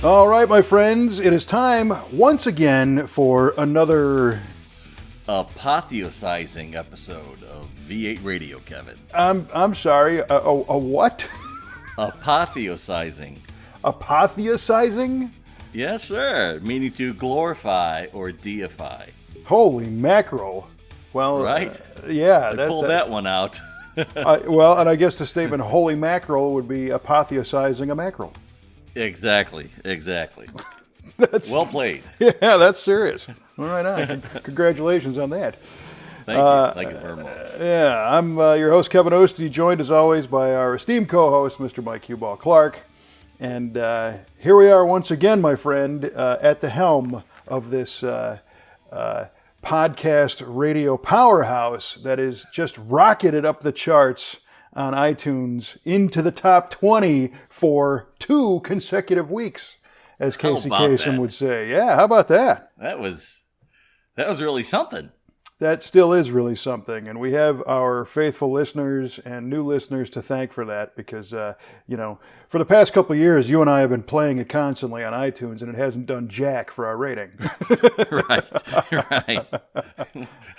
All right, my friends, it is time once again for another apotheosizing episode of V8 Radio, Kevin. I'm sorry, a what? Apotheosizing. Apotheosizing? Yes, sir. Meaning to glorify or deify. Holy mackerel. Well, right? Yeah. I pulled that one out. Well, and I guess the statement holy mackerel would be apotheosizing a mackerel. Exactly. That's well played. Yeah, that's serious. All right, congratulations on that. Thank you very much. Yeah, I'm your host, Kevin Oeste, joined as always by our esteemed co-host, Mr. Mike Huball Clarke. And here we are once again, my friend, at the helm of this podcast radio powerhouse that is just rocketed up the charts on iTunes into the top 20 for 2 consecutive weeks, as Casey Kasem would say. Yeah, how about that? That was really something. That still is really something, and we have our faithful listeners and new listeners to thank for that because, for the past couple of years, you and I have been playing it constantly on iTunes, and it hasn't done jack for our rating. Right.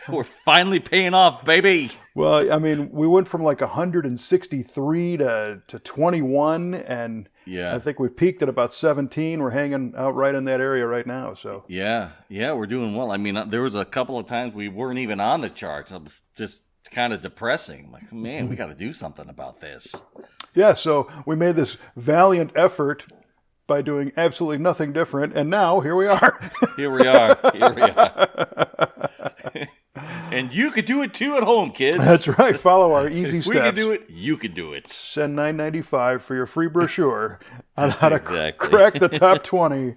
We're finally paying off, baby. Well, I mean, we went from like 163 to 21, and I think we peaked at about 17. We're hanging out right in that area right now. So yeah, we're doing well. I mean, there was a couple of times we weren't even on the charts. It was just kind of depressing. I'm like, man, we got to do something about this. Yeah, so we made this valiant effort by doing absolutely nothing different, and now here we are. Here we are. And you could do it too at home, kids. That's right. Follow our easy steps. If we can do it, you can do it. Send $9.95 for your free brochure on how to crack the top 20.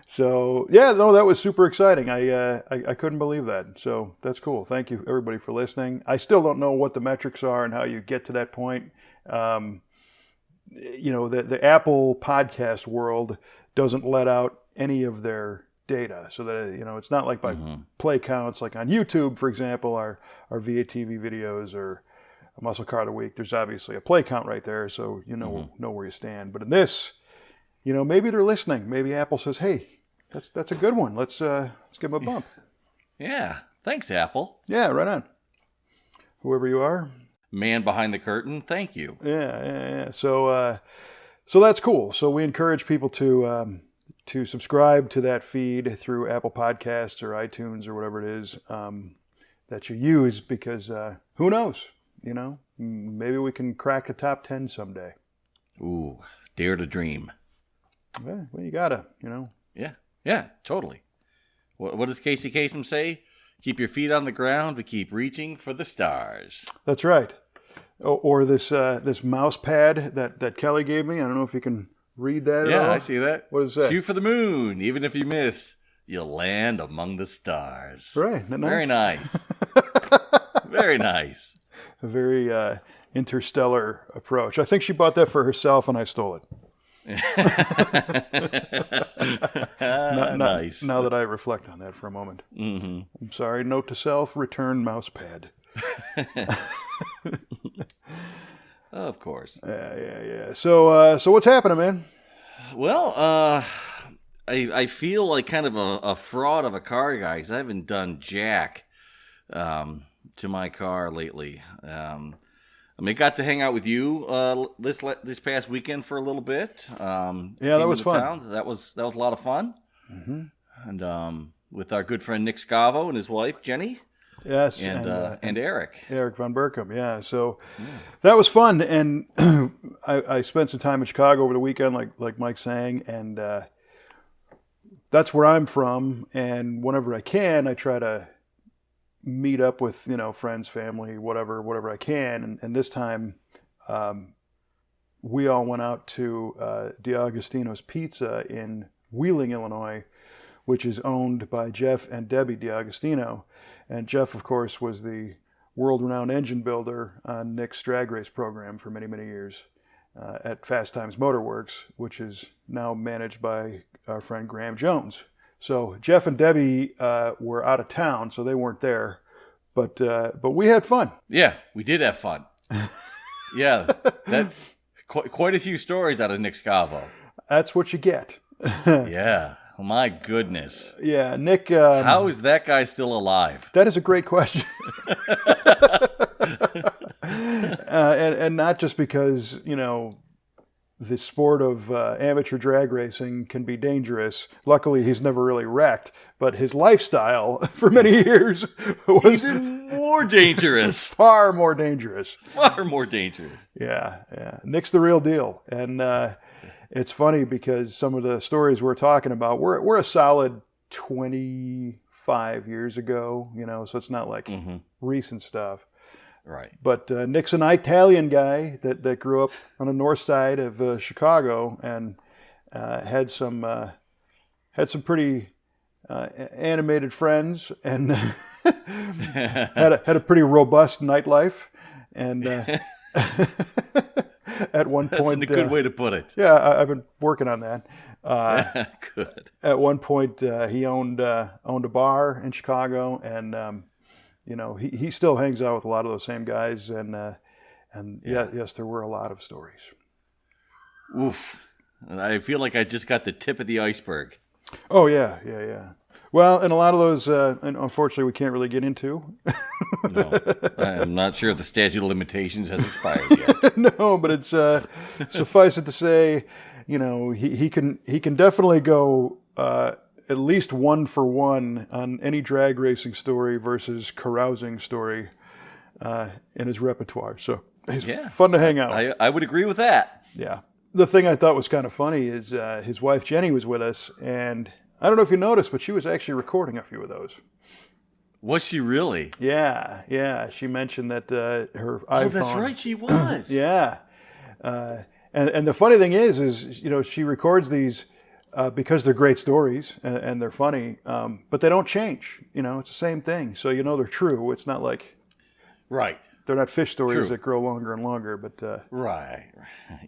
So, that was super exciting. I couldn't believe that. So that's cool. Thank you, everybody, for listening. I still don't know what the metrics are and how you get to that point. The Apple podcast world doesn't let out any of their data, so that it's not like by play counts, like on YouTube, for example, our V8 TV videos or a Muscle Car of the Week. There's obviously a play count right there, so know where you stand. But in this, maybe they're listening. Maybe Apple says, "Hey, that's a good one. Let's give them a bump." Yeah, thanks, Apple. Yeah, right on. Whoever you are, man behind the curtain. Thank you. Yeah. So that's cool. So we encourage people to subscribe to that feed through Apple Podcasts or iTunes or whatever it is that you use, because who knows? Maybe we can crack the top 10 someday. Ooh, dare to dream. Well, you gotta, Yeah, totally. What does Casey Kasem say? Keep your feet on the ground, but keep reaching for the stars. That's right. Or this mouse pad that Kelly gave me. I don't know if you can read that. Yeah, I see that. What is that? Shoot for the moon. Even if you miss, you'll land among the stars. Right. Isn't that nice? Very nice. Very nice. A very interstellar approach. I think she bought that for herself, and I stole it. Nice. Now that I reflect on that for a moment. Mm-hmm. I'm sorry. Note to self: return mouse pad. Of course. Yeah. So what's happening, man? Well, I feel like kind of a fraud of a car guy, because I haven't done jack to my car lately. I got to hang out with you this past weekend for a little bit. That was fun. Town. That was a lot of fun. Mm-hmm. And with our good friend Nick Scavo and his wife Jenny. Yes, and Eric. Eric Von Berkham, yeah. So that was fun, and I spent some time in Chicago over the weekend, like Mike's saying, and that's where I'm from. And whenever I can, I try to meet up with friends, family, whatever I can. And this time, we all went out to D'Agostino's Pizza in Wheeling, Illinois, which is owned by Jeff and Debbie D'Agostino. And Jeff, of course, was the world-renowned engine builder on Nick's drag race program for many, many years at Fast Times Motor Works, which is now managed by our friend Graham Jones. So Jeff and Debbie were out of town, so they weren't there. But we had fun. Yeah, we did have fun. Yeah, that's Quite a few stories out of Nick Scavo. That's what you get. Yeah. Oh, my goodness. Yeah, Nick. How is that guy still alive? That is a great question. And not just because, the sport of amateur drag racing can be dangerous. Luckily, he's never really wrecked, but his lifestyle for many years was even more dangerous. Far more dangerous. Far more dangerous. Yeah. Nick's the real deal. And it's funny because some of the stories we're talking about, we're a solid 25 years ago, so it's not like recent stuff. Right. But Nick's an Italian guy that grew up on the north side of Chicago and had some pretty animated friends and had a pretty robust nightlife. And at one point, that's a good way to put it. Yeah, I've been working on that. Good. At one point, he owned a bar in Chicago, and he still hangs out with a lot of those same guys, and yes, there were a lot of stories. Oof. I feel like I just got the tip of the iceberg. Oh, yeah. Well, and a lot of those, unfortunately, we can't really get into. No. I'm not sure if the statute of limitations has expired yet. No, but it's suffice it to say, he can definitely go at least 1 for 1 on any drag racing story versus carousing story in his repertoire. So he's fun to hang out. I would agree with that. Yeah. The thing I thought was kind of funny is his wife Jenny was with us, and I don't know if you noticed, but she was actually recording a few of those. Was she really? Yeah. She mentioned that her iPhone. Oh, that's right, she was. Yeah. And the funny thing is she records these because they're great stories and they're funny, but they don't change. It's the same thing. So they're true. It's not like right. They're not fish stories True. that grow longer and longer. But right.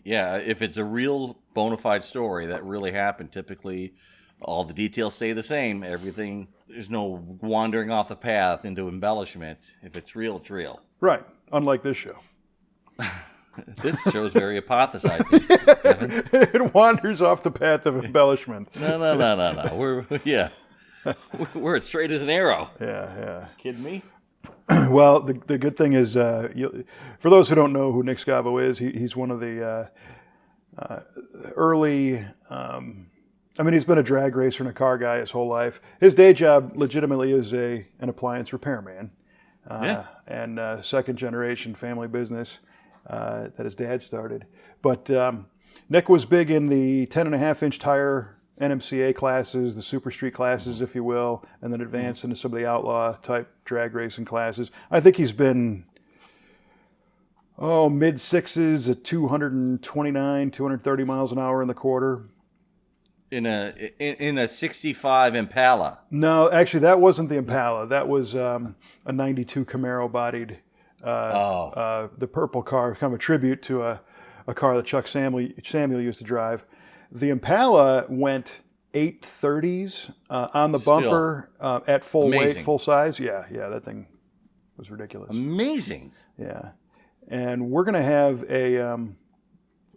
Yeah, if it's a real bona fide story that really happened, typically all the details stay the same. Everything, there's no wandering off the path into embellishment. If it's real, it's real. Right. Unlike this show. This show's very apathizing. It wanders off the path of embellishment. No. We're as straight as an arrow. Yeah. Kidding me? Well, the good thing is, for those who don't know who Nick Scavo is, he's one of the early. He's been a drag racer and a car guy his whole life. His day job legitimately is an appliance repairman, and second generation family business that his dad started. But Nick was big in the 10.5-inch tire NMCA classes, the super street classes, if you will, and then advanced into some of the outlaw type drag racing classes. I think he's been mid sixes at 229, 230 miles an hour in the quarter. In a 65 Impala. No, actually, that wasn't the Impala. That was a 92 Camaro bodied. The purple car, kind of a tribute to a car that Chuck Samuel used to drive. The Impala went 830s on the bumper at full weight, full size. Yeah, that thing was ridiculous. Amazing. Yeah, and we're gonna have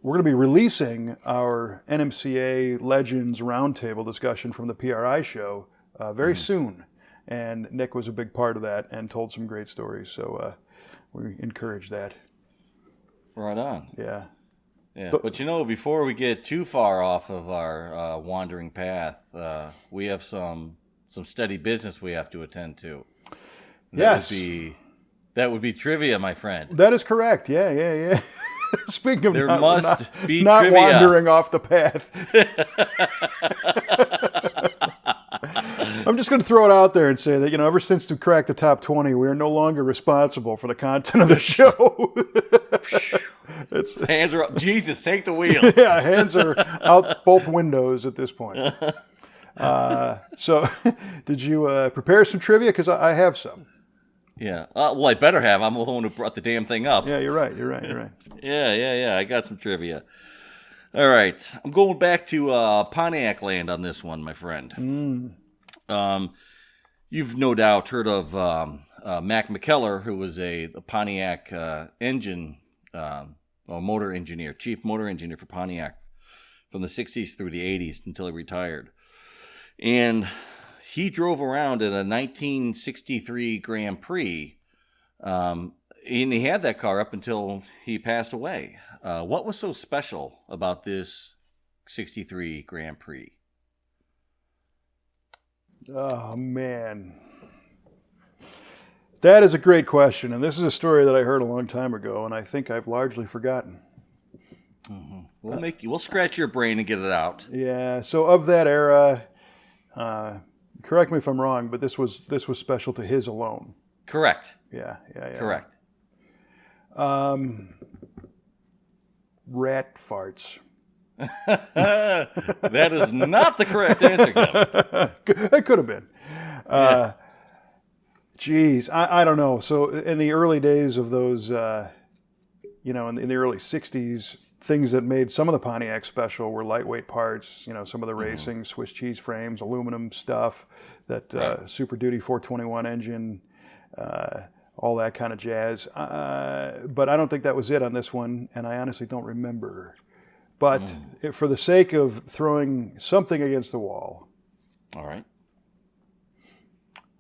we're going to be releasing our NMCA Legends Roundtable discussion from the PRI show very soon. And Nick was a big part of that and told some great stories. So we encourage that. Right on. Yeah. But before we get too far off of our wandering path, we have some steady business we have to attend to. That would be trivia, my friend. That is correct. Yeah. Speaking of there not trivia. Wandering off the path. I'm just going to throw it out there and say that, ever since we cracked the top 20, we are no longer responsible for the content of the show. Hands are up. Jesus, take the wheel. Yeah, hands are out both windows at this point. So, did you prepare some trivia? Because I have some. Yeah. Well, I better have. I'm the one who brought the damn thing up. Yeah, you're right. Yeah. I got some trivia. All right. I'm going back to Pontiac land on this one, my friend. You've no doubt heard of Mac McKellar, who was a Pontiac engine well, motor engineer, chief motor engineer for Pontiac from the 60s through the 80s until he retired. And he drove around in a 1963 Grand Prix, and he had that car up until he passed away. What was so special about this 63 Grand Prix? Oh, man. That is a great question, and this is a story that I heard a long time ago, and I think I've largely forgotten. Mm-hmm. We'll scratch your brain and get it out. Yeah, so of that era, correct me if I'm wrong, but this was special to his alone. Correct. Yeah. Correct. Rat farts. That is not the correct answer, Kevin. It could have been. Geez, I don't know. So in the early days of those, in the early 60s, things that made some of the Pontiac special were lightweight parts, some of the racing, Swiss cheese frames, aluminum stuff, that Super Duty 421 engine, all that kind of jazz. But I don't think that was it on this one, and I honestly don't remember. But for the sake of throwing something against the wall, all right,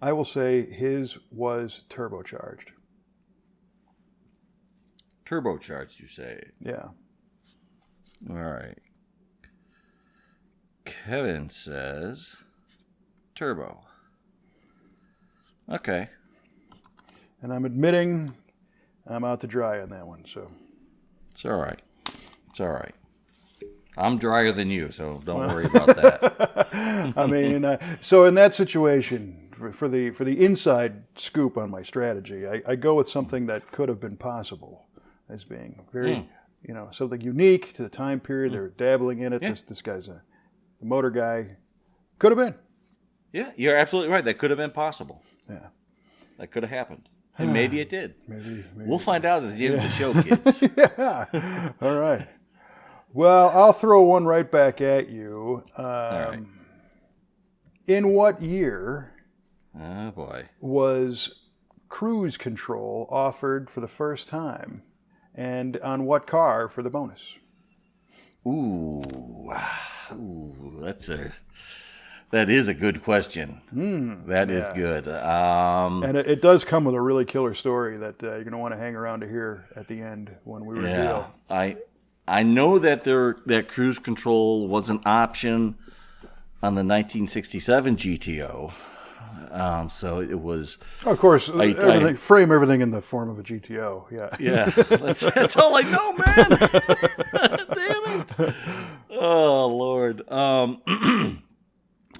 I will say his was turbocharged. Turbocharged, you say? Yeah. All right. Kevin says turbo. Okay. And I'm admitting I'm out to dry on that one, so. It's all right. It's all right. I'm drier than you, so don't worry about that. I mean, so in that situation, for the inside scoop on my strategy, I go with something that could have been possible as being very, something unique to the time period. They're dabbling in it. Yeah. This guy's a motor guy. Could have been. Yeah, you're absolutely right. That could have been possible. Yeah. That could have happened. And maybe it did. Maybe. We'll find out at the end of the show, kids. Yeah. All right. Well, I'll throw one right back at you. All right. In what year oh, boy. was cruise control offered for the first time? And on what car for the bonus? Ooh, that is a good question. That is good. And it does come with a really killer story that you're going to want to hang around to hear at the end when we reveal. Yeah, I know that that cruise control was an option on the 1967 GTO. So it was. Of course, frame everything in the form of a GTO. Yeah. Yeah. That's all I know, man. Damn it. Oh, Lord. All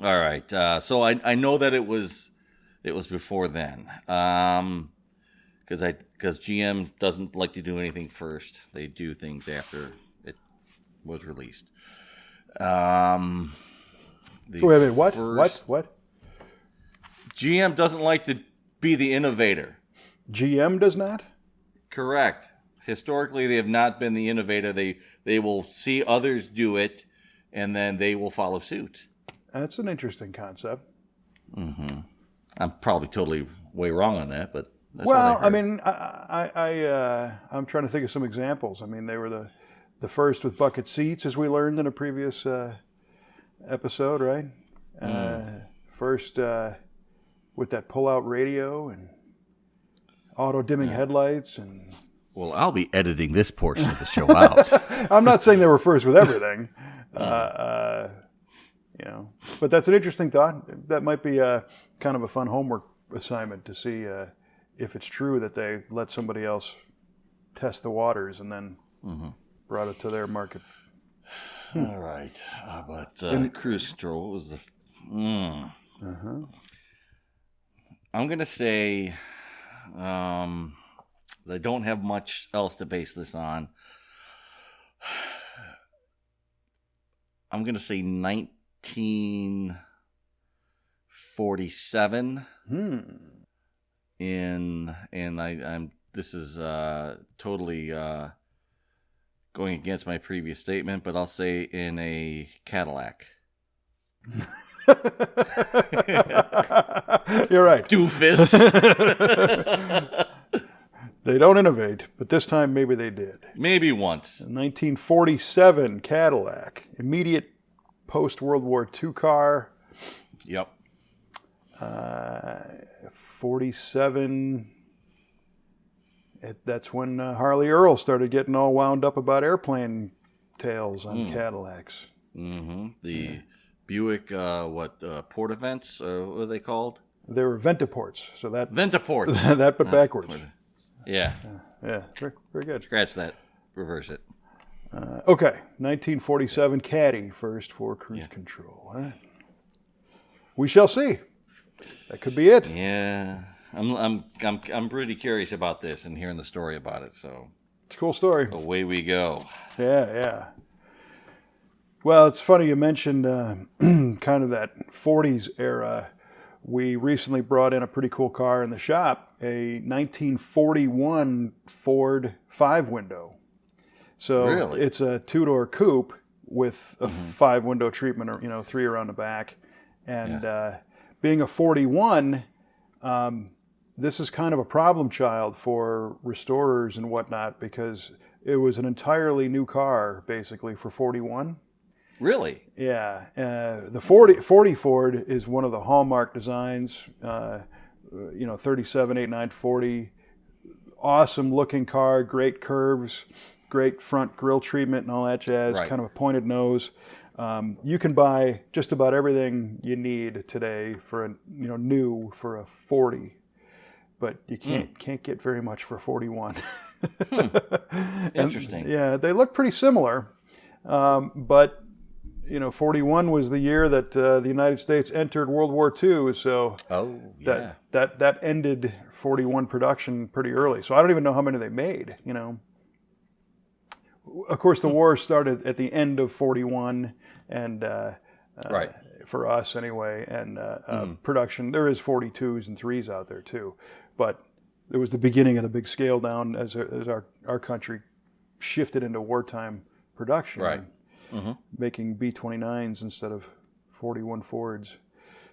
right. So I know that it was before then. Because GM doesn't like to do anything first. They do things after it was released. Wait, what? GM doesn't like to be the innovator. GM does not? Correct. Historically, they have not been the innovator. They will see others do it, and then they will follow suit. That's an interesting concept. Mm-hmm. I'm probably totally way wrong on that, but that's well, what I heard. mean, I'm trying to think of some examples. I mean, they were the first with bucket seats, as we learned in a previous episode, right? First with that pull-out radio and auto-dimming headlights and. Well, I'll be editing this portion of the show out. I'm not saying they were first with everything, but that's an interesting thought. That might be kind of a fun homework assignment to see if it's true that they let somebody else test the waters and then brought it to their market. All right, but cruise control, what was the? I'm gonna say, I don't have much else to base this on. I'm gonna say 1947. And I'm this is totally going against my previous statement, but I'll say in a Cadillac. You're right. Doofus. They don't innovate, but this time maybe they did. Maybe once. 1947 Cadillac, immediate post-World War II car. Yep. 47. That's when Harley Earl started getting all wound up about airplane tails on Cadillacs. Mm-hmm. The Buick, port events? What are they called? They were Ventaports. So that Ventaports. that, but backwards. Yeah. Yeah. Very good. Scratch that. Reverse it. Okay. 1947 Caddy, first for cruise control. All right. We shall see. That could be it. Yeah. I'm pretty curious about this and hearing the story about it. So it's a cool story. Away we go. Yeah. Well, it's funny you mentioned kind of that 40s era. We recently brought in a pretty cool car in the shop, a 1941 Ford 5-window. So really? It's a two-door coupe with a 5-window treatment, or 3 around the back. And being a 41, this is kind of a problem child for restorers and whatnot, because it was an entirely new car, basically, for 41. Really? Yeah. The 40 Ford is one of the hallmark designs, 37, 89, 40. Awesome looking car, great curves, great front grille treatment and all that jazz, kind of a pointed nose. You can buy just about everything you need today for new for a 40, but you can't get very much for 41. Interesting. And, they look pretty similar, but 41 was the year that the United States entered World War II, so that ended 41 production pretty early. So I don't even know how many they made. Of course, the war started at the end of 41, and for us anyway, and production, there is 42s and 3s out there too, but it was the beginning of the big scale down as our country shifted into wartime production. Right. Making B-29s instead of 41 Fords.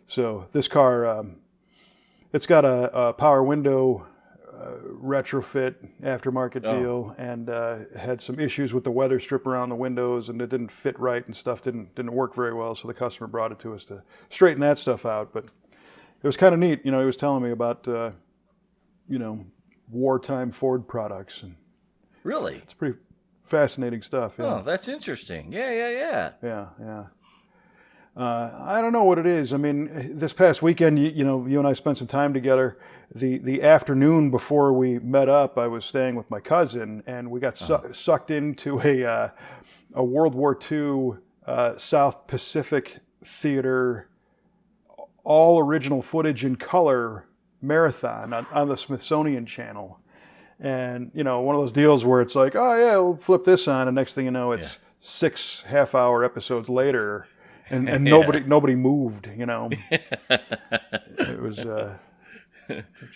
So this car, it's got a power window retrofit aftermarket deal, and had some issues with the weather strip around the windows, and it didn't fit right and stuff didn't work very well. So the customer brought it to us to straighten that stuff out. But it was kind of neat. He was telling me about wartime Ford products, and really, it's pretty fascinating stuff. Yeah. Oh, that's interesting. Yeah. I don't know what it is. I mean, this past weekend, you and I spent some time together. The afternoon before we met up, I was staying with my cousin, and we got sucked into a World War II South Pacific Theater, all original footage in color marathon on the Smithsonian Channel. And, one of those deals where it's like, oh, yeah, we'll flip this on. And next thing you know, it's 6 half-hour episodes later, and nobody moved, It was...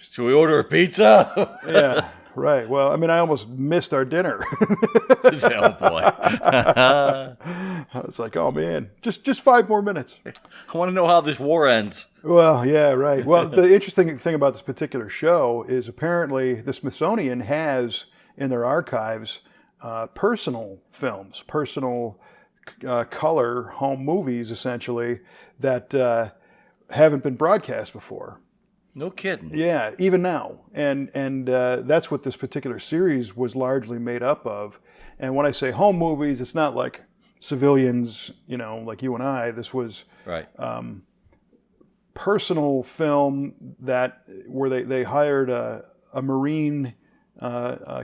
Should we order a pizza? Yeah, right. Well, I mean, I almost missed our dinner. Oh, boy. I was like, oh, man, just 5 more minutes. I want to know how this war ends. Well, yeah, right. Well, the interesting thing about this particular show is apparently the Smithsonian has in their archives personal films, personal color home movies, essentially, that haven't been broadcast before. No kidding. Yeah, even now. And that's what this particular series was largely made up of. And when I say home movies, it's not like civilians, like you and I. This was personal film where they hired a Marine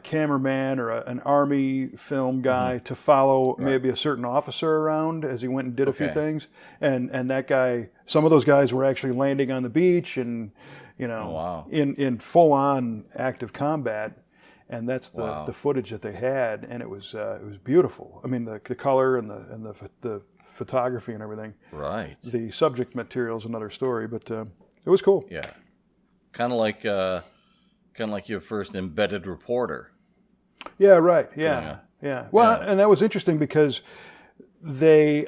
cameraman or an Army film guy to follow maybe a certain officer around as he went and did a few things. And that guy, some of those guys were actually landing on the beach and, in full-on active combat. And that's the footage that they had, and it was beautiful. I mean, the color and the photography and everything. Right. The subject material is another story, but it was cool. Yeah. Kind of like your first embedded reporter. Yeah. Right. Yeah. Well, and that was interesting because they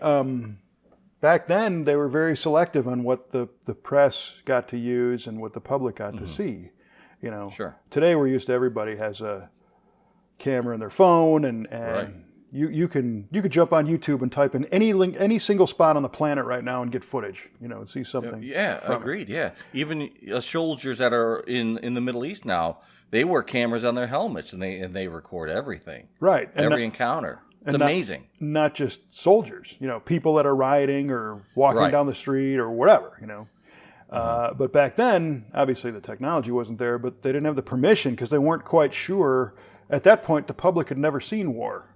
back then they were very selective on what the press got to use and what the public got to see. You know, Sure. Today we're used to everybody has a camera in their phone, and Right. you could jump on YouTube and type in any single spot on the planet right now and get footage. You know, and see something. Yeah, from it. agreed. Yeah, even soldiers that are in the Middle East now, they wear cameras on their helmets and they record everything. Right. And Every encounter. It's and amazing. Not just soldiers. You know, people that are rioting or walking Right. down the street or whatever. You know. But back then, obviously the technology wasn't there, but they didn't have the permission because they weren't quite sure. At that point, the public had never seen war.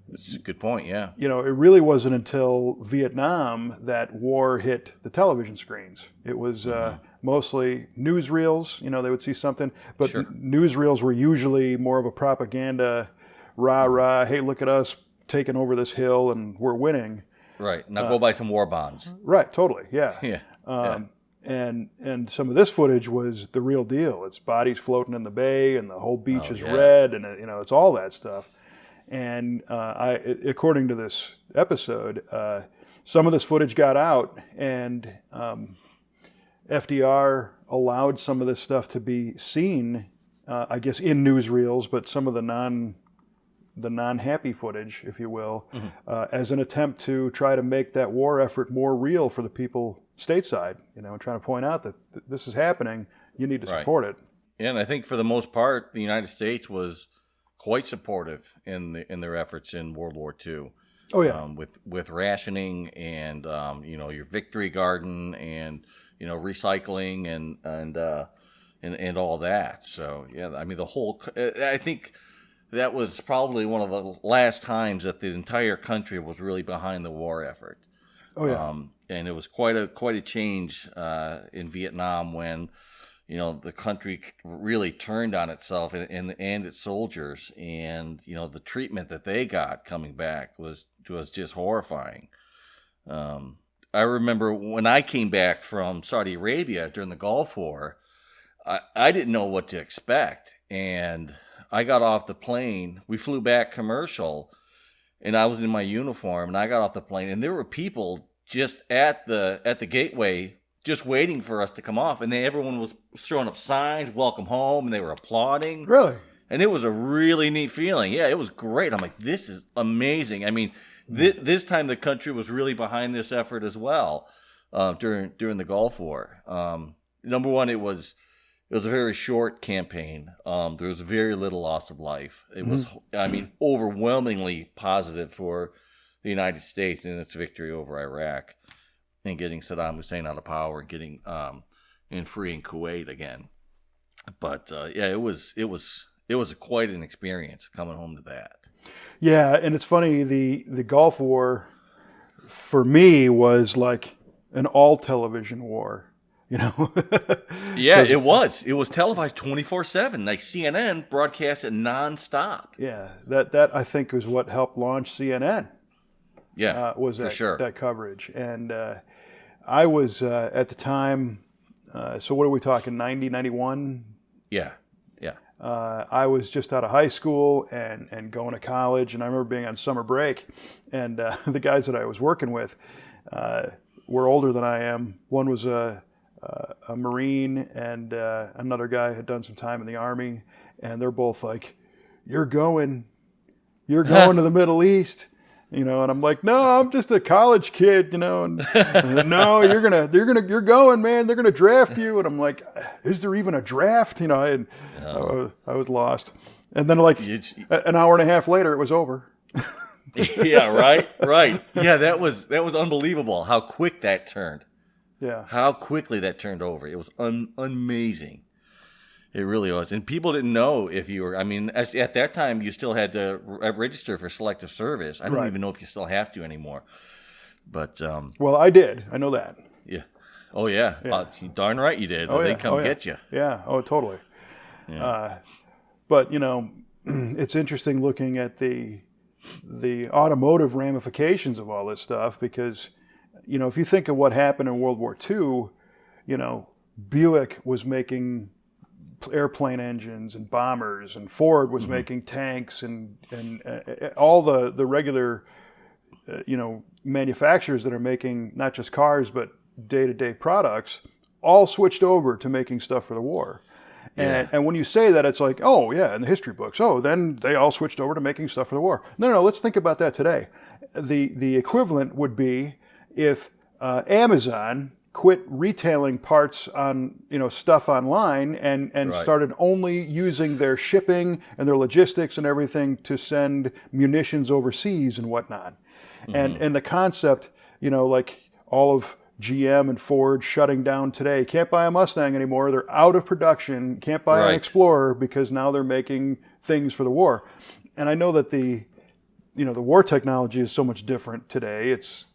That's a good point. Yeah. You know, it really wasn't until Vietnam that war hit the television screens. It was mostly newsreels. You know, they would see something, but Sure. newsreels were usually more of a propaganda, rah, hey, look at us taking over this hill and we're winning. Right. Now go buy some war bonds. Right, totally, yeah. Yeah. And some of this footage was the real deal. It's bodies floating in the bay, and the whole beach is yeah. red, and you know, it's all that stuff. And according to this episode, some of this footage got out, and FDR allowed some of this stuff to be seen, I guess, in newsreels, but some of the non-happy footage, if you will, as an attempt to try to make that war effort more real for the people stateside, you know, and trying to point out that this is happening, you need to support it. Yeah, and I think for the most part, the United States was quite supportive in their efforts in World War II. Oh yeah, with rationing and you know, your victory garden and, you know, recycling and all that. So yeah, I mean I think that was probably one of the last times that the entire country was really behind the war effort. Oh yeah. And it was quite a change in Vietnam when, you know, the country really turned on itself and its soldiers, and you know, the treatment that they got coming back was just horrifying. I remember when I came back from Saudi Arabia during the Gulf War, I didn't know what to expect, and I got off the plane. We flew back commercial, and I was in my uniform, and I got off the plane, and there were people just at the gateway, just waiting for us to come off, and everyone was throwing up signs, "Welcome home," and they were applauding. Really? And it was a really neat feeling. Yeah, it was great. I'm like, this is amazing. I mean, this time the country was really behind this effort as well during the Gulf War. Number one, it was a very short campaign. There was very little loss of life. It was, I mean, overwhelmingly positive for the United States in its victory over Iraq and getting Saddam Hussein out of power, getting and freeing Kuwait again. But yeah, it was quite an experience coming home to that. Yeah, and it's funny, the Gulf War for me was like an all television war, you know. Yeah, it was. It was televised 24/7. Like CNN broadcast it nonstop. Yeah, that I think was what helped launch CNN. Yeah, was for that sure. that coverage, and I was at the time. So what are we talking? 90, 91? Yeah. I was just out of high school and going to college, and I remember being on summer break, and the guys that I was working with were older than I am. One was a Marine, and another guy had done some time in the Army, and they're both like, "You're going to the Middle East." You know, and I'm like, no, I'm just a college kid, you know, and no, you're going, man. They're gonna draft you, and I'm like, is there even a draft? You know, I was lost, and then like an hour and a half later, it was over. Yeah, right. Yeah, that was unbelievable how quick that turned. Yeah, how quickly that turned over. It was amazing. It really was. And people didn't know if you were, I mean, at that time, you still had to register for selective service. I don't even know if you still have to anymore. But, well, I did. I know that. Yeah. Oh, yeah. Darn right you did. They come get you. Yeah. Oh, totally. Yeah. But, you know, it's interesting looking at the automotive ramifications of all this stuff because, you know, if you think of what happened in World War II, you know, Buick was making airplane engines and bombers, and Ford was making tanks and all the regular you know, manufacturers that are making not just cars but day-to-day products all switched over to making stuff for the war. And when you say that, it's like, oh, yeah, in the history books. Oh, then they all switched over to making stuff for the war. No, let's think about that today. The equivalent would be if Amazon quit retailing parts on, stuff online and started only using their shipping and their logistics and everything to send munitions overseas and whatnot. And the concept, like all of GM and Ford shutting down today. Can't buy a Mustang anymore. They're out of production. Can't buy an Explorer because now they're making things for the war. And I know that the war technology is so much different today. It's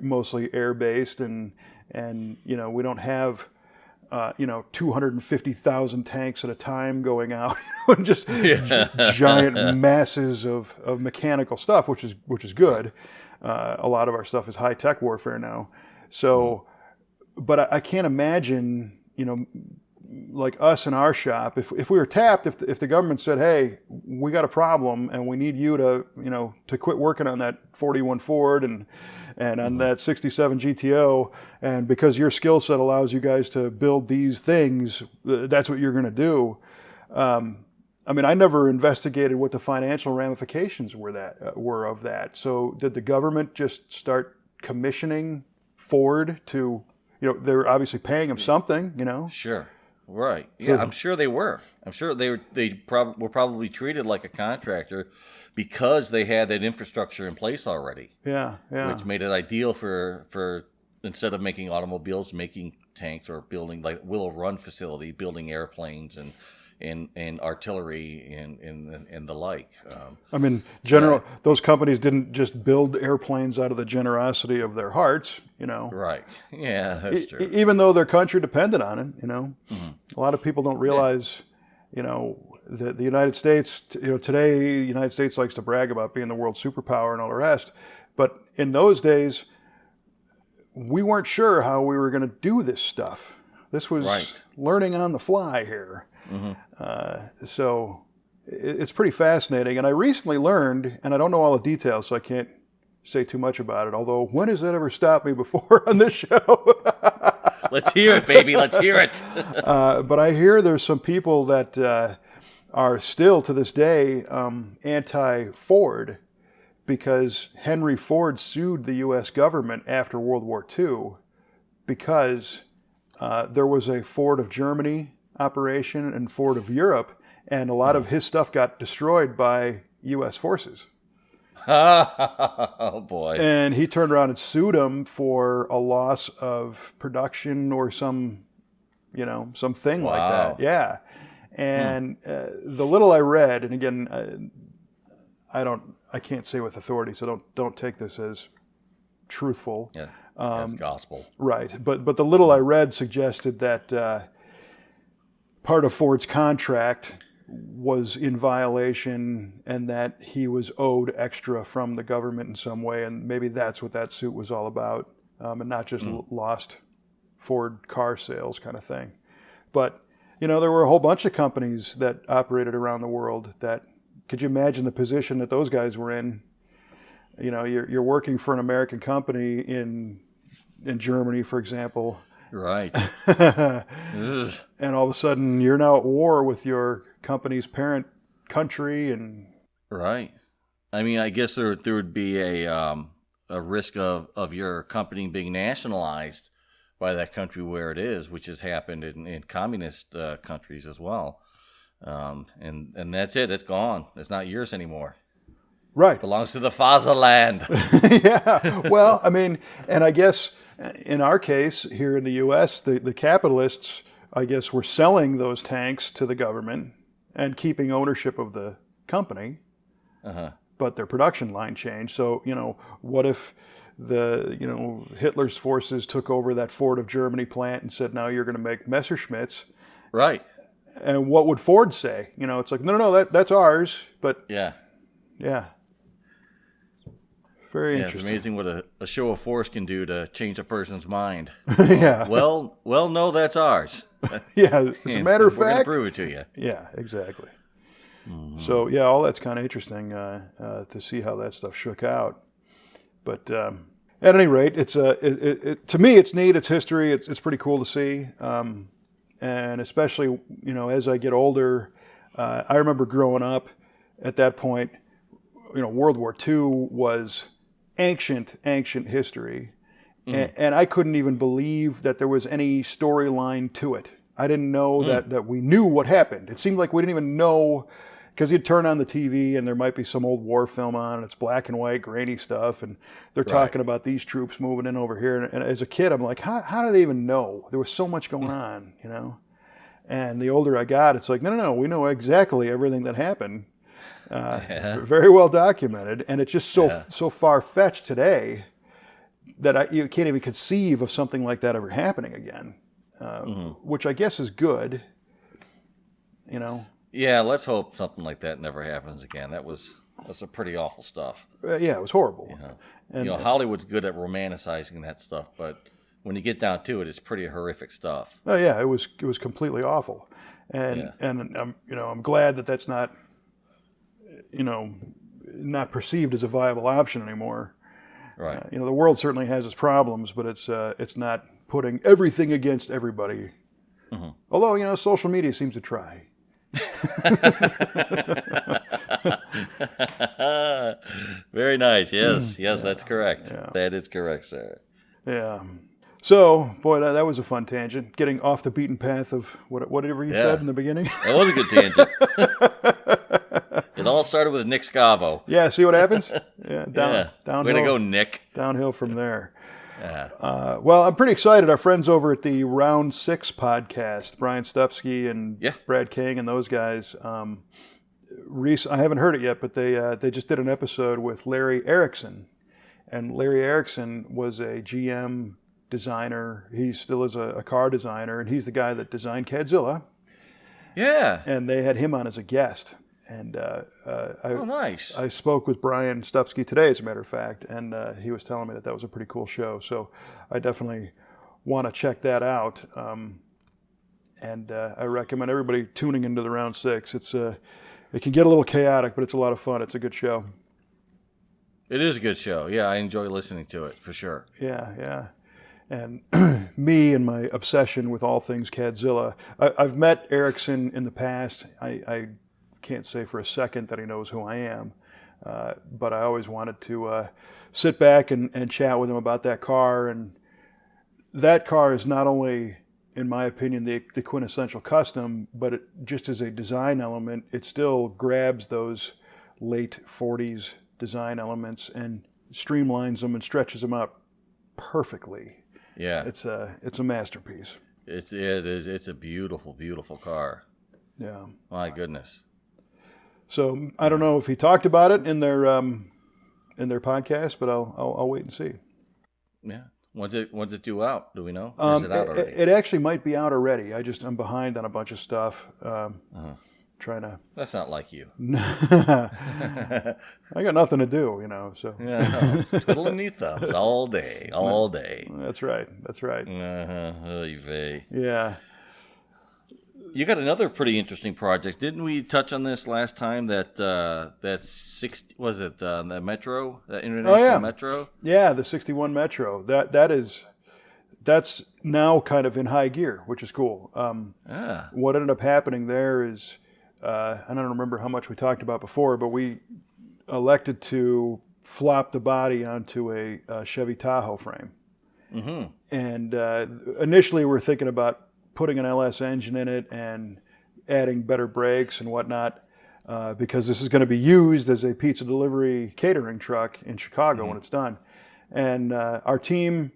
mostly air-based and we don't have 250,000 tanks at a time going out, just giant masses of mechanical stuff, which is good. A lot of our stuff is high-tech warfare now. So, but I can't imagine, like us in our shop, if we were tapped, if the government said, hey, we got a problem and we need you to, to quit working on that 41 Ford and on that 67 GTO, and because your skill set allows you guys to build these things, that's what you're going to do. I never investigated what the financial ramifications were of that. So did the government just start commissioning Ford to, they're obviously paying them something, Sure. Right. Yeah, I'm sure they were. I'm sure they were probably treated like a contractor because they had that infrastructure in place already. Yeah. Which made it ideal for instead of making automobiles, making tanks or building like Willow Run facility, building airplanes and artillery and the like. Those companies didn't just build airplanes out of the generosity of their hearts, Right. Yeah, that's true. Even though their country depended on it, A lot of people don't realize, the United States, today the United States likes to brag about being the world superpower and all the rest. But in those days, we weren't sure how we were going to do this stuff. This was learning on the fly here. So it's pretty fascinating. And I recently learned, and I don't know all the details, so I can't say too much about it, although when has that ever stopped me before on this show? Let's hear it, baby. Let's hear it. But I hear there's some people that are still to this day anti-Ford because Henry Ford sued the U.S. government after World War II because there was a Ford of Germany operation and Ford of Europe, and a lot of his stuff got destroyed by U.S. forces. Oh, boy. And he turned around and sued them for a loss of production or something like that. Yeah. And the little I read, and again, I can't say with authority, so don't take this as truthful. Yeah, as gospel. Right. But the little I read suggested that part of Ford's contract was in violation and that he was owed extra from the government in some way, and maybe that's what that suit was all about, and not just lost Ford car sales kind of thing. But, there were a whole bunch of companies that operated around the world that, could you imagine the position that those guys were in? You're working for an American company in Germany, for example. Right. And all of a sudden you're now at war with your company's parent country and right. I guess there would be a risk of your company being nationalized by that country where it is, which has happened in communist countries as well. And that's it. It's gone. It's not yours anymore. Right. It belongs to the fatherland. Yeah. Well, and I guess in our case here in the U.S., the capitalists, I guess, were selling those tanks to the government and keeping ownership of the company. But their production line changed. So, what if Hitler's forces took over that Ford of Germany plant and said, now you're going to make Messerschmitts? Right. And what would Ford say? It's like, no, that's ours. But yeah. Very interesting. It's amazing what a show of force can do to change a person's mind. Yeah. Well, no, that's ours. Yeah. As a matter of fact, we're going to prove it to you. Yeah, exactly. Mm-hmm. So yeah, all that's kind of interesting to see how that stuff shook out. But at any rate, it's to me it's neat. It's history. It's pretty cool to see. and especially, as I get older, I remember growing up at that point, World War II was ancient history. And I couldn't even believe that there was any storyline to it. I didn't know that we knew what happened. It seemed like we didn't even know, because you'd turn on the TV and there might be some old war film on, and it's black and white, grainy stuff, and they're talking about these troops moving in over here. And as a kid, I'm like, how do they even know? There was so much going on, And the older I got, it's like, no, we know exactly everything that happened. Very well documented, and it's just so far-fetched today that you can't even conceive of something like that ever happening again, which I guess is good, Yeah, let's hope something like that never happens again. That's a pretty awful stuff. Yeah, it was horrible. And Hollywood's good at romanticizing that stuff, but when you get down to it, it's pretty horrific stuff. Oh yeah, it was completely awful, and I'm glad that that's not not perceived as a viable option anymore. Right. The world certainly has its problems, but it's not putting everything against everybody. Although social media seems to try. Very nice. Yes, that's correct. Yeah. That is correct, sir. Yeah. So, boy, that was a fun tangent. Getting off the beaten path of whatever you said in the beginning. That was a good tangent. It all started with Nick Scavo. Yeah, see what happens? Yeah, downhill. Way to go, Nick. Downhill from there. Yeah. Well, I'm pretty excited. Our friends over at the Round 6 podcast, Brian Stupsky and Brad King and those guys, I haven't heard it yet, but they just did an episode with Larry Erickson. And Larry Erickson was a GM designer. He still is a car designer, and he's the guy that designed Cadzilla. Yeah. And they had him on as a guest. And nice. I spoke with Brian Stupsky today, as a matter of fact, and he was telling me that was a pretty cool show. So I definitely want to check that out. And I recommend everybody tuning into the Round 6. It can get a little chaotic, but it's a lot of fun. It's a good show. It is a good show. Yeah, I enjoy listening to it, for sure. Yeah. And me and my obsession with all things Cadzilla. I've met Erickson in the past. I can't say for a second that he knows who I am, but I always wanted to sit back and chat with him about that car. And that car is not only, in my opinion, the quintessential custom, but just as a design element, it still grabs those late 40s design elements and streamlines them and stretches them out perfectly. Yeah, it's a masterpiece. It is. It's a beautiful, beautiful car. Yeah. My goodness. So I don't know if he talked about it in their podcast, but I'll wait and see. Yeah. When's it due out? Do we know? Or is it out already? It actually might be out already. I'm behind on a bunch of stuff. Trying to. That's not like you. I got nothing to do, So. Yeah, twiddling your thumbs all day. That's right. Yeah. You got another pretty interesting project, didn't we? Touch on this last time. The Metro, the International Metro. Yeah, the 61 Metro. That's now kind of in high gear, which is cool. What ended up happening there is. I don't remember how much we talked about before, but we elected to flop the body onto a Chevy Tahoe frame. Mm-hmm. And initially we were thinking about putting an LS engine in it and adding better brakes and whatnot, because this is going to be used as a pizza delivery catering truck in Chicago when it's done. And our team,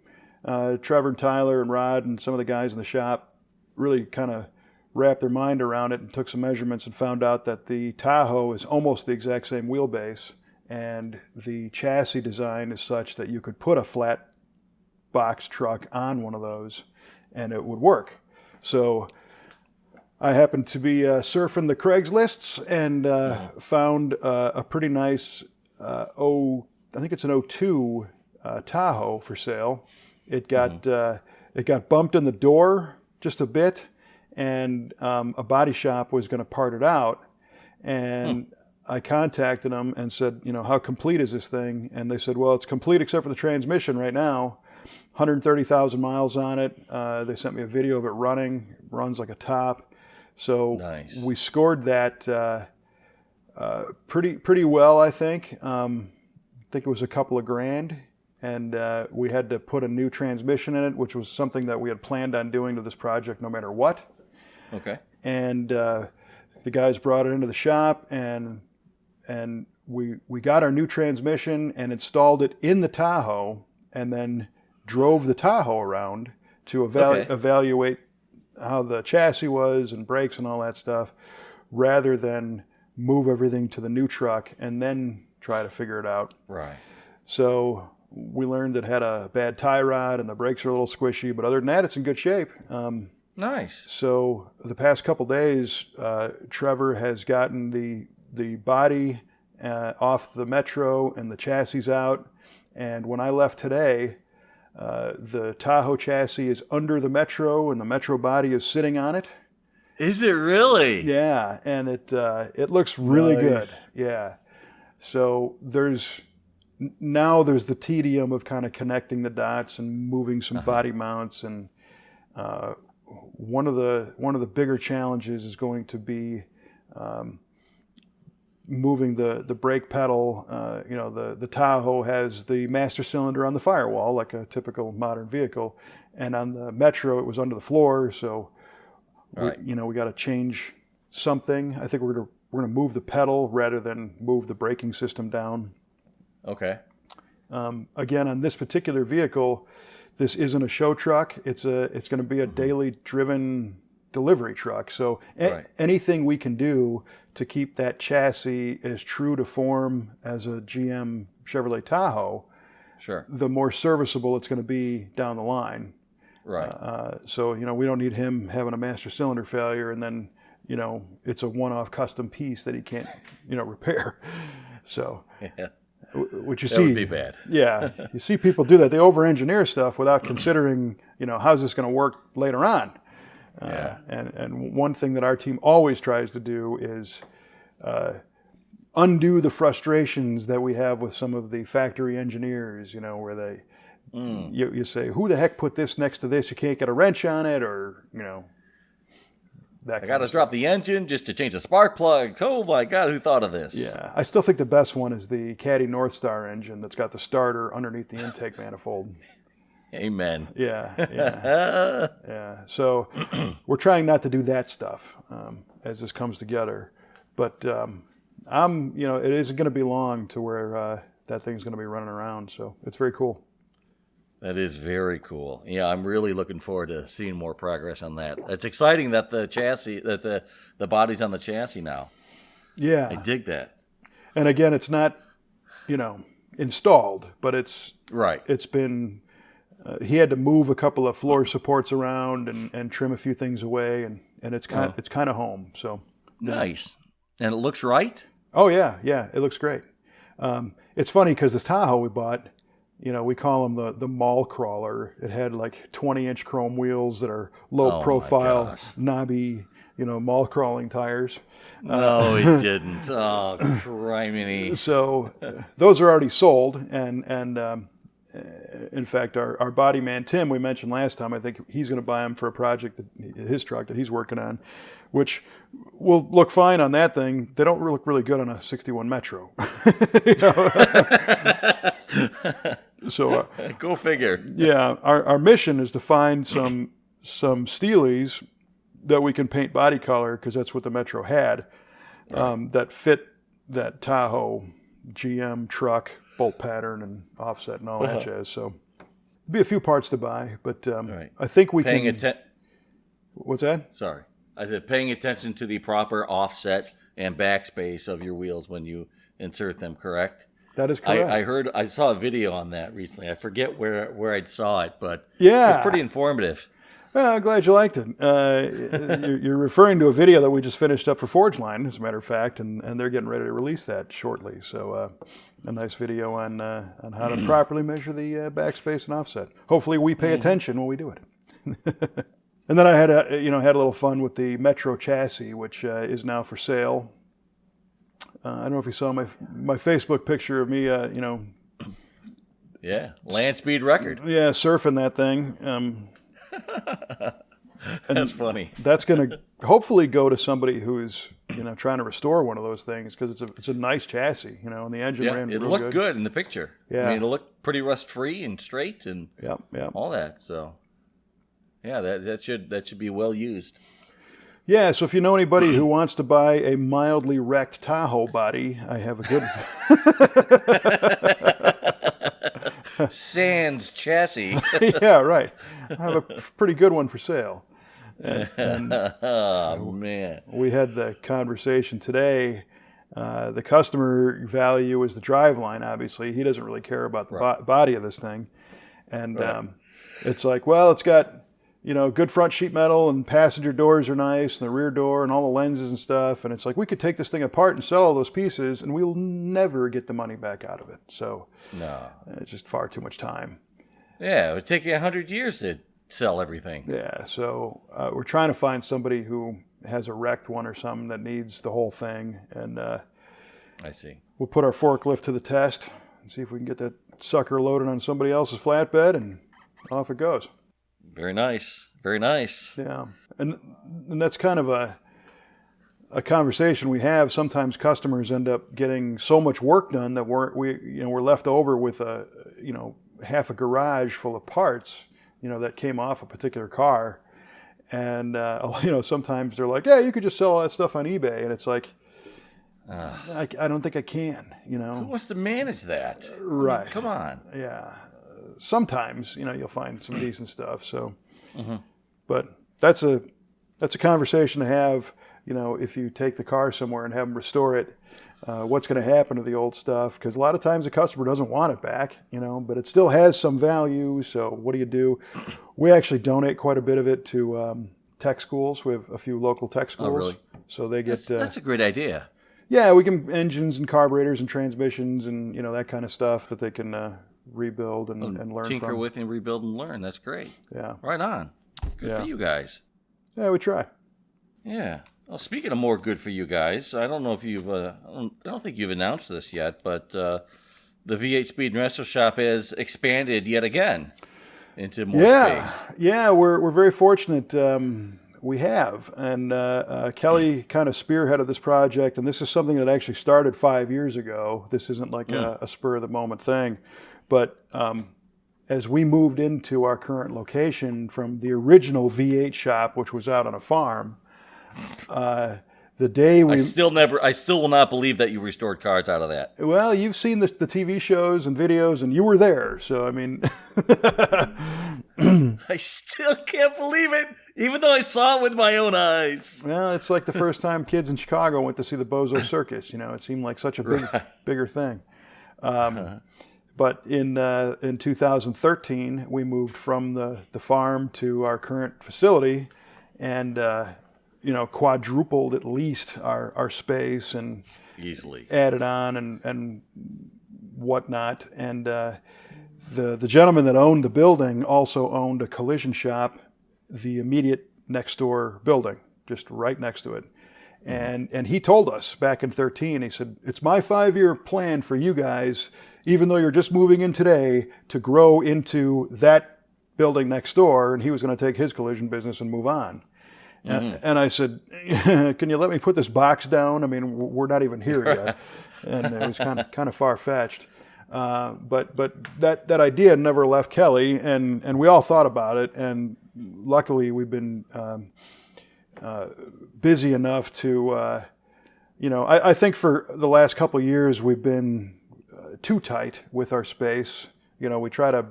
Trevor and Tyler and Rod and some of the guys in the shop, really kind of wrapped their mind around it and took some measurements and found out that the Tahoe is almost the exact same wheelbase, and the chassis design is such that you could put a flat box truck on one of those and it would work. So I happened to be surfing the Craigslists and found a pretty nice I think it's an 02 Tahoe for sale. It got bumped in the door just a bit, and a body shop was going to part it out. And I contacted them and said, how complete is this thing? And they said, well, it's complete except for the transmission right now. 130,000 miles on it. They sent me a video of it running. It runs like a top. So Nice. we scored that pretty well, I think. I think it was a couple of grand. And we had to put a new transmission in it, which was something that we had planned on doing to this project no matter what. Okay. And the guys brought it into the shop, and we got our new transmission and installed it in the Tahoe, and then drove the Tahoe around to evaluate how the chassis was and brakes and all that stuff, rather than move everything to the new truck and then try to figure it out. Right. So we learned it had a bad tie rod and the brakes are a little squishy, but other than that, it's in good shape. Nice. So the past couple days, Trevor has gotten the body off the Metro and the chassis out. And when I left today, the Tahoe chassis is under the Metro and the Metro body is sitting on it. Is it really? Yeah, and it looks really Nice. good. Yeah. So there's the tedium of kind of connecting the dots and moving some body mounts, and one of the bigger challenges is going to be moving the brake pedal. The Tahoe has the master cylinder on the firewall like a typical modern vehicle, and on the Metro it was under the floor. So Right. we got to change something. I think we're gonna move the pedal rather than move the braking system down. Okay. Again, on this particular vehicle, this isn't a show truck. It's going to be a daily driven delivery truck. So anything we can do to keep that chassis as true to form as a GM Chevrolet Tahoe, Sure. the more serviceable it's going to be down the line. Right. So we don't need him having a master cylinder failure and then it's a one-off custom piece that he can't repair. So. Yeah. Which you That see, would be bad. Yeah, you see people do that. They over-engineer stuff without considering, how's this going to work later on. Yeah. And one thing that our team always tries to do is undo the frustrations that we have with some of the factory engineers. Where they, you say, who the heck put this next to this? You can't get a wrench on it, or I got to drop the engine just to change the spark plugs. Oh my God, who thought of this? Yeah, I still think the best one is the Caddy North Star engine that's got the starter underneath the intake manifold. Amen. Yeah. So we're trying not to do that stuff as this comes together. But it isn't going to be long to where that thing's going to be running around. So it's very cool. That is very cool. Yeah, I'm really looking forward to seeing more progress on that. It's exciting that the chassis, that the body's on the chassis now. Yeah. I dig that. And again, it's not, installed, but it's Right. It's been. He had to move a couple of floor supports around and trim a few things away, and it's kind of home. So nice. And it looks right. Oh yeah, it looks great. It's funny because this Tahoe we bought. We call them the mall crawler. It had like 20-inch chrome wheels that are low profile, knobby, mall crawling tires. No, it didn't. Oh, criminy. So those are already sold, and in fact, our body man Tim, we mentioned last time, I think he's going to buy them for a project his truck that he's working on, which will look fine on that thing. They don't look really good on a 61 Metro. So go figure. Yeah, our mission is to find some Steelies that we can paint body color, because that's what the Metro had, that fit that Tahoe GM truck bolt pattern and offset and all that jazz. So it'd be a few parts to buy, but I think we can. What's that? Sorry, I said paying attention to the proper offset and backspace of your wheels when you insert them. Correct. That is correct. I saw a video on that recently. I forget where I saw it, but yeah, it's pretty informative. Well, I'm glad you liked it. You're referring to a video that we just finished up for Forgeline, as a matter of fact, and they're getting ready to release that shortly. So a nice video on how to properly measure the backspace and offset. Hopefully we pay attention when we do it. And then I had a little fun with the Metro chassis, which is now for sale. I don't know if you saw my Facebook picture of me, Yeah, land speed record. Yeah, surfing that thing. That's funny. That's going to hopefully go to somebody who's trying to restore one of those things, because it's a nice chassis, and the engine ran it real looked good in the picture. Yeah, I mean, it looked pretty rust free and straight and all that. So yeah, that should be well used. Yeah, so if you know anybody who wants to buy a mildly wrecked Tahoe body, I have a good Sans chassis. Yeah, right. I have a pretty good one for sale. And oh, man. We had the conversation today. The customer value is the driveline, obviously. He doesn't really care about the body of this thing. And it's like, well, it's got, good front sheet metal, and passenger doors are nice, and the rear door and all the lenses and stuff. And it's like, we could take this thing apart and sell all those pieces, and we'll never get the money back out of it. So no, it's just far too much time. Yeah, it would take you 100 years to sell everything. Yeah, so we're trying to find somebody who has a wrecked one or something that needs the whole thing. And I see. We'll put our forklift to the test and see if we can get that sucker loaded on somebody else's flatbed, and off it goes. Very nice. Very nice. Yeah, and that's kind of a conversation we have. Sometimes customers end up getting so much work done that we're left over with half a garage full of parts, that came off a particular car, and sometimes they're like, yeah, you could just sell all that stuff on eBay, and it's like, I don't think I can. Who wants to manage that? Right. I mean, come on. Yeah. Sometimes, you'll find some decent stuff. So, but that's a conversation to have. If you take the car somewhere and have them restore it, what's going to happen to the old stuff? Because a lot of times the customer doesn't want it back, but it still has some value. So what do? We actually donate quite a bit of it to tech schools. We have a few local tech schools. Oh, really? So they get. That's a great idea. Yeah, we can engines and carburetors and transmissions and that kind of stuff that they can rebuild and learn tinker from. with and rebuild and learn. That's great. Yeah. Right on. Good for you guys. Yeah, we try. Yeah. Well, speaking of more good for you guys, I don't know if you've, I don't think you've announced this yet, but the V8 Speed and Resto Shop has expanded yet again into more space. Yeah, we're very fortunate. We have, and Kelly kind of spearheaded this project, and this is something that actually started 5 years ago. This isn't like a spur of the moment thing, but as we moved into our current location from the original V8 shop, which was out on a farm, the day we... I still will not believe that you restored cars out of that. Well, you've seen the TV shows and videos, and you were there, so I mean... I still can't believe it, even though I saw it with my own eyes. Well, it's like the first time kids in Chicago went to see the Bozo Circus. It seemed like such a bigger thing. But in 2013, we moved from the farm to our current facility, and quadrupled at least our space, and easily added on and whatnot. And the gentleman that owned the building also owned a collision shop, the immediate next door building, just right next to it. And he told us back in 2013, he said, it's my 5-year plan for you guys, even though you're just moving in today, to grow into that building next door. And he was going to take his collision business and move on. And I said, can you let me put this box down? I mean, we're not even here yet. And it was kind of far-fetched. But that idea never left Kelly, and we all thought about it. And luckily, we've been busy enough to, I think for the last couple of years, we've been too tight with our space. We try to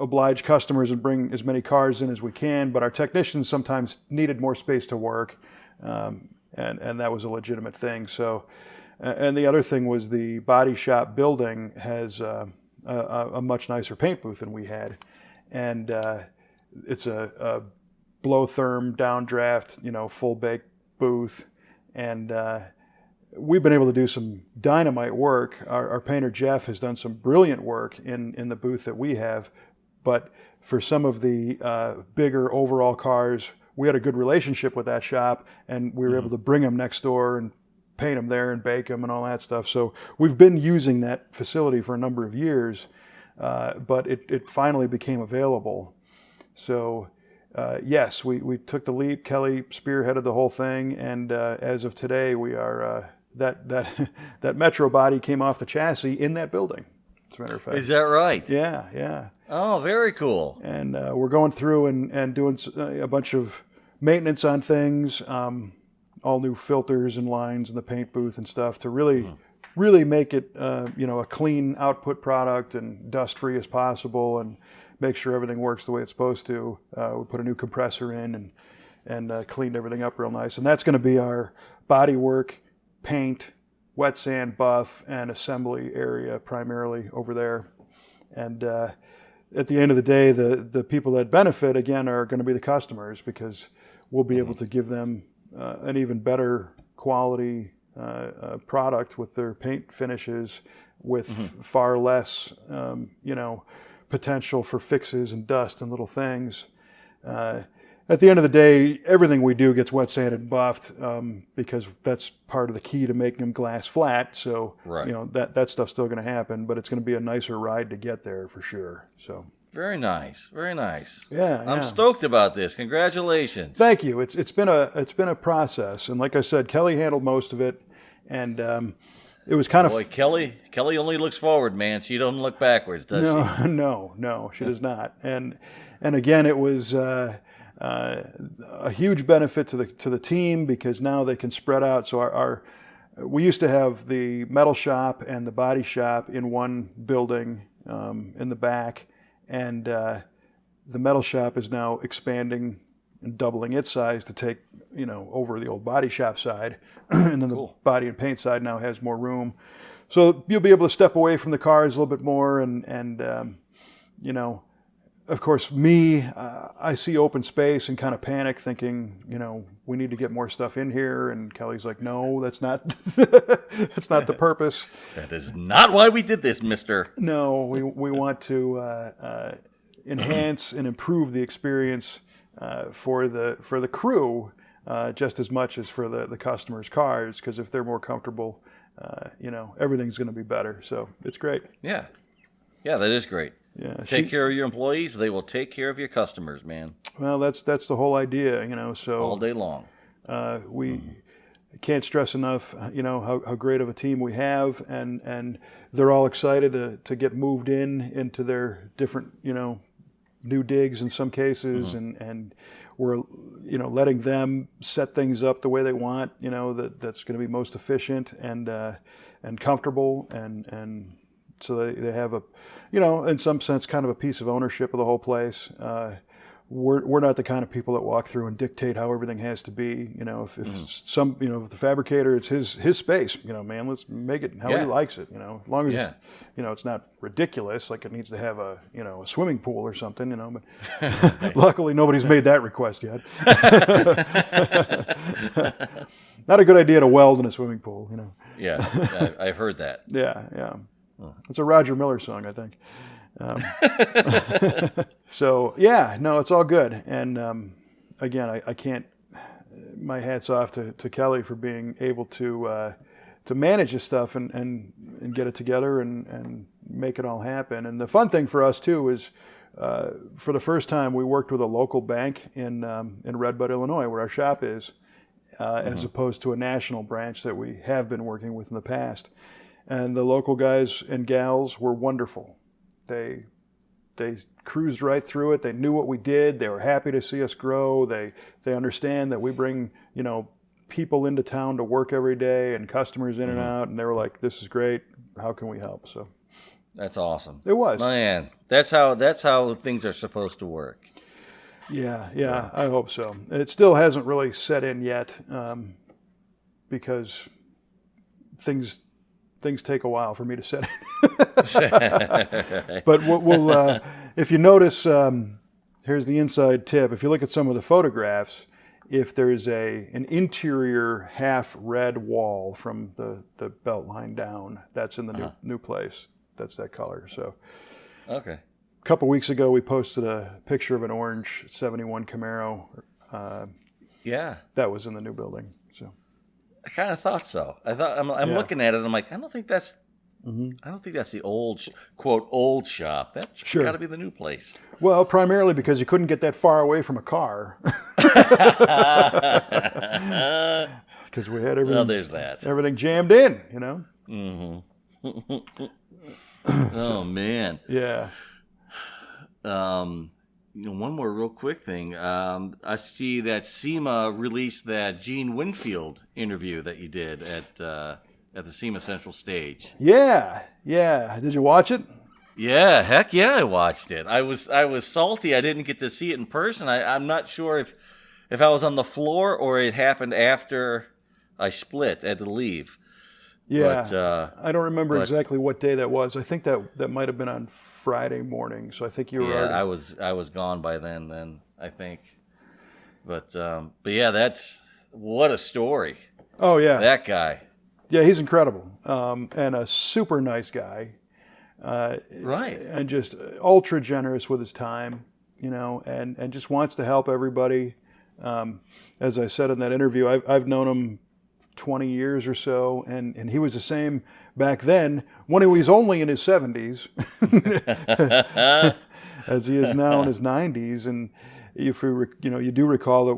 oblige customers and bring as many cars in as we can, but our technicians sometimes needed more space to work, and that was a legitimate thing. So, and the other thing was the body shop building has a much nicer paint booth than we had, and it's a blow therm downdraft, full bake booth, and we've been able to do some dynamite work. Our painter Jeff has done some brilliant work in the booth that we have, but for some of the bigger overall cars, we had a good relationship with that shop, and we were able to bring them next door and paint them there and bake them and all that stuff. So we've been using that facility for a number of years, but it finally became available. So, yes, we took the leap. Kelly spearheaded the whole thing, and as of today, we are that Metro body came off the chassis in that building. As a matter of fact, Is that right? Yeah. Oh, very cool. And we're going through and doing a bunch of maintenance on things, all new filters and lines in the paint booth and stuff to really make it a clean output product and dust free as possible, and make sure everything works the way it's supposed to. We put a new compressor in and cleaned everything up real nice, and that's going to be our body work, paint, wet sand, buff, and assembly area primarily over there. And at the end of the day, the people that benefit, again, are going to be the customers, because we'll be able to give them an even better quality product with their paint finishes, with far less, potential for fixes and dust and little things. At the end of the day, everything we do gets wet sanded and buffed, because that's part of the key to making them glass flat. So, that stuff's still going to happen, but it's going to be a nicer ride to get there for sure. So. Very nice, very nice. Yeah, I'm stoked about this. Congratulations. Thank you. It's been a process, and like I said, Kelly handled most of it, and it was kind of. Kelly only looks forward, man. She doesn't look backwards, does she? No, she does not. And again, it was a huge benefit to the team, because now they can spread out. So we used to have the metal shop and the body shop in one building in the back. And the metal shop is now expanding and doubling its size to take, over the old body shop side. And then the body and paint side now has more room. So you'll be able to step away from the cars a little bit more. And of course, I see open space and kind of panic, thinking, we need to get more stuff in here. And Kelly's like, no, that's not, that's not the purpose. That is not why we did this, mister. No, we want to enhance and improve the experience for the crew, just as much as for the customers' cars, because if they're more comfortable, everything's going to be better. So it's great. Yeah, that is great. Yeah, take care of your employees; they will take care of your customers, man. Well, that's the whole idea, So all day long, we can't stress enough, how great of a team we have, and they're all excited to get moved into their different, new digs in some cases, and we're letting them set things up the way they want, that's going to be most efficient and comfortable, and so they have a, in some sense, kind of a piece of ownership of the whole place. We're not the kind of people that walk through and dictate how everything has to be. If if the fabricator, it's his space. Man, let's make it how he likes it. As long as it's not ridiculous, like it needs to have a swimming pool or something. But luckily nobody's made that request yet. Not a good idea to weld in a swimming pool. Yeah, I've heard that. Yeah. It's a Roger Miller song, I think. So it's all good. And again, I can't. My hat's off to Kelly for being able to manage this stuff and get it together and make it all happen. And the fun thing for us too is, for the first time, we worked with a local bank in Red Bud, Illinois, where our shop is, as opposed to a national branch that we have been working with in the past. And the local guys and gals were wonderful. They cruised right through it. They knew what we did. They were happy to see us grow. They understand that we bring, people into town to work every day and customers in and out. And they were like, "This is great. How can we help?" So that's awesome. It was. Man, that's how things are supposed to work. Yeah, I hope so. It still hasn't really set in yet, because things take a while for me to set in. But we'll if you notice, here's the inside tip. If you look at some of the photographs, if there's an interior half red wall from the belt line down, that's in the new place. That's that color. So, okay. A couple weeks ago, we posted a picture of an orange 71 Camaro. That was in the new building. So I kind of thought so. I'm looking at it. I'm like, I don't think that's I don't think that's the old, quote, old shop. That's Sure. got to be the new place. Well, primarily because you couldn't get that far away from a car. Because we had everything, Well, there's that. everything jammed in, Oh, man. Yeah. One more real quick thing. I see that SEMA released that Gene Winfield interview that you did at the SEMA Central stage. Yeah. Did you watch it? Yeah, heck yeah, I watched it. I was salty I didn't get to see it in person. I'm not sure if I was on the floor or it happened after I split. I had to leave. Yeah. But, I don't remember exactly what day that was. I think that might have been on Friday morning. So I think you were already... I was gone by then, I think. But yeah, that's... What a story. Oh, yeah. That guy. Yeah, he's incredible. And a super nice guy. Right. And just ultra generous with his time, and just wants to help everybody. As I said in that interview, I've known him 20 years or so, and he was the same back then when he was only in his 70s as he is now in his 90s. And if you do recall that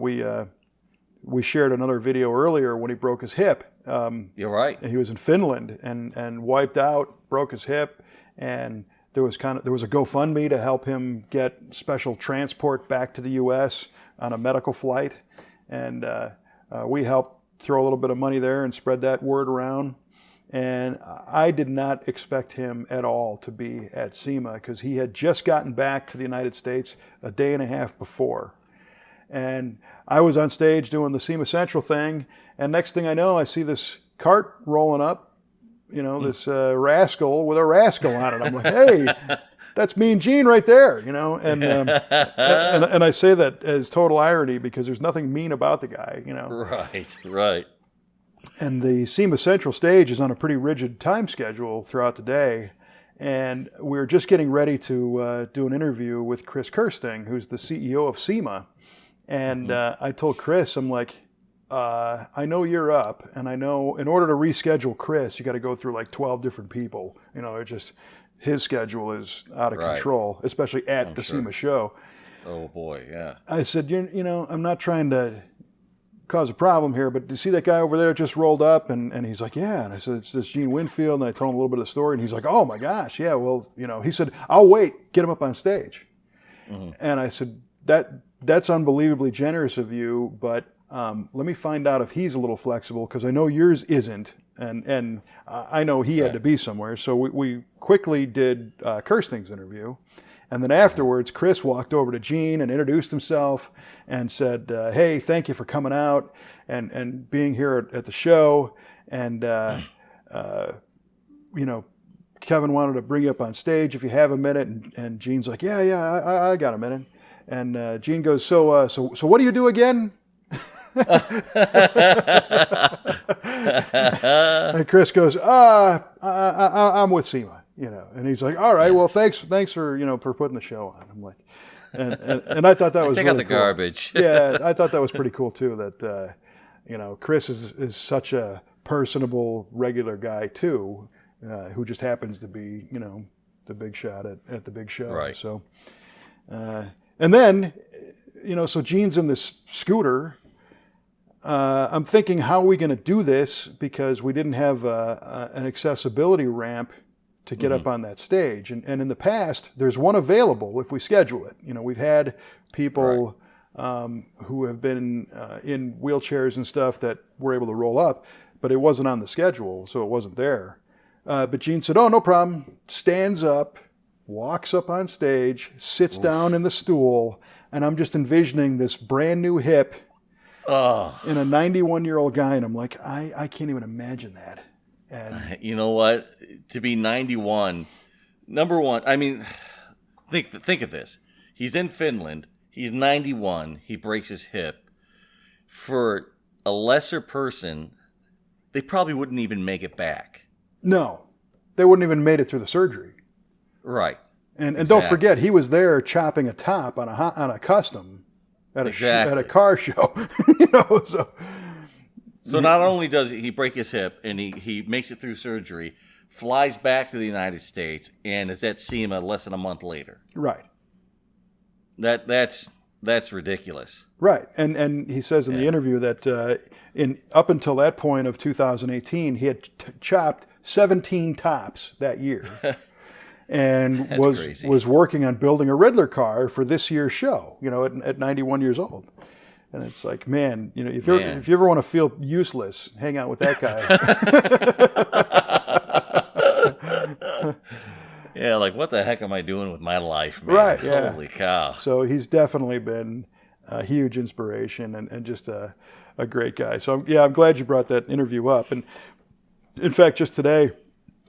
we shared another video earlier when he broke his hip. You're right. He was in Finland and wiped out, broke his hip, and there was a GoFundMe to help him get special transport back to the U.S. on a medical flight, and we helped throw a little bit of money there and spread that word around. And I did not expect him at all to be at SEMA because he had just gotten back to the United States a day and a half before. And I was on stage doing the SEMA Central thing, and next thing I know, I see this cart rolling up, this rascal with a rascal on it. I'm like, hey, that's Mean Gene right there, and I say that as total irony because there's nothing mean about the guy, Right. And the SEMA Central stage is on a pretty rigid time schedule throughout the day. And we were just getting ready to do an interview with Chris Kirsting, who's the CEO of SEMA. And I told Chris, I'm like, I know you're up, and I know in order to reschedule Chris, you got to go through like 12 different people. His schedule is out of control, especially at the SEMA show. Oh boy, yeah. I said, I'm not trying to cause a problem here, but do you see that guy over there just rolled up? And he's like, yeah. And I said, it's this Gene Winfield. And I told him a little bit of the story, and he's like, oh my gosh, yeah. Well, he said, I'll wait, get him up on stage. And I said, that's unbelievably generous of you, but let me find out if he's a little flexible, because I know yours isn't, and I know he had to be somewhere. So we quickly did Kirsting's interview, and then afterwards, Chris walked over to Gene and introduced himself and said, hey, thank you for coming out and being here at the show, and Kevin wanted to bring you up on stage if you have a minute, and Gene's like, yeah, I got a minute. And Gene goes, so what do you do again? And Chris goes, I'm with SEMA, and he's like, all right, well, thanks for putting the show on. I'm like, and I thought that was take really out the cool. garbage. Yeah, I thought that was pretty cool too. That Chris is such a personable, regular guy too, who just happens to be the big shot at the big show. Right. So. And then, so Gene's in this scooter. I'm thinking, how are we going to do this? Because we didn't have an accessibility ramp to get up on that stage. And in the past, there's one available if we schedule it. We've had people who have been in wheelchairs and stuff that were able to roll up, but it wasn't on the schedule, so it wasn't there. But Gene said, oh, no problem. Stands up, walks up on stage, sits down in the stool, and I'm just envisioning this brand new hip in a 91-year-old guy, and I'm like, I can't even imagine that. And you know what? To be 91, number one, I mean, think of this. He's in Finland. He's 91. He breaks his hip. For a lesser person, they probably wouldn't even make it back. No, they wouldn't even made it through the surgery. Right. And don't forget, he was there chopping a top on a custom at a car show. So So not only does he break his hip and he makes it through surgery, flies back to the United States, and is at SEMA less than a month later. Right. That's ridiculous. Right. And he says in the interview that up until that point of 2018, he had chopped 17 tops that year. And was working on building a Riddler car for this year's show, at 91 years old. And it's like, man, if you ever want to feel useless, hang out with that guy. Yeah, like, what the heck am I doing with my life, man? Right, yeah. Holy cow. So he's definitely been a huge inspiration and just a great guy. So, I'm glad you brought that interview up. And, in fact, just today,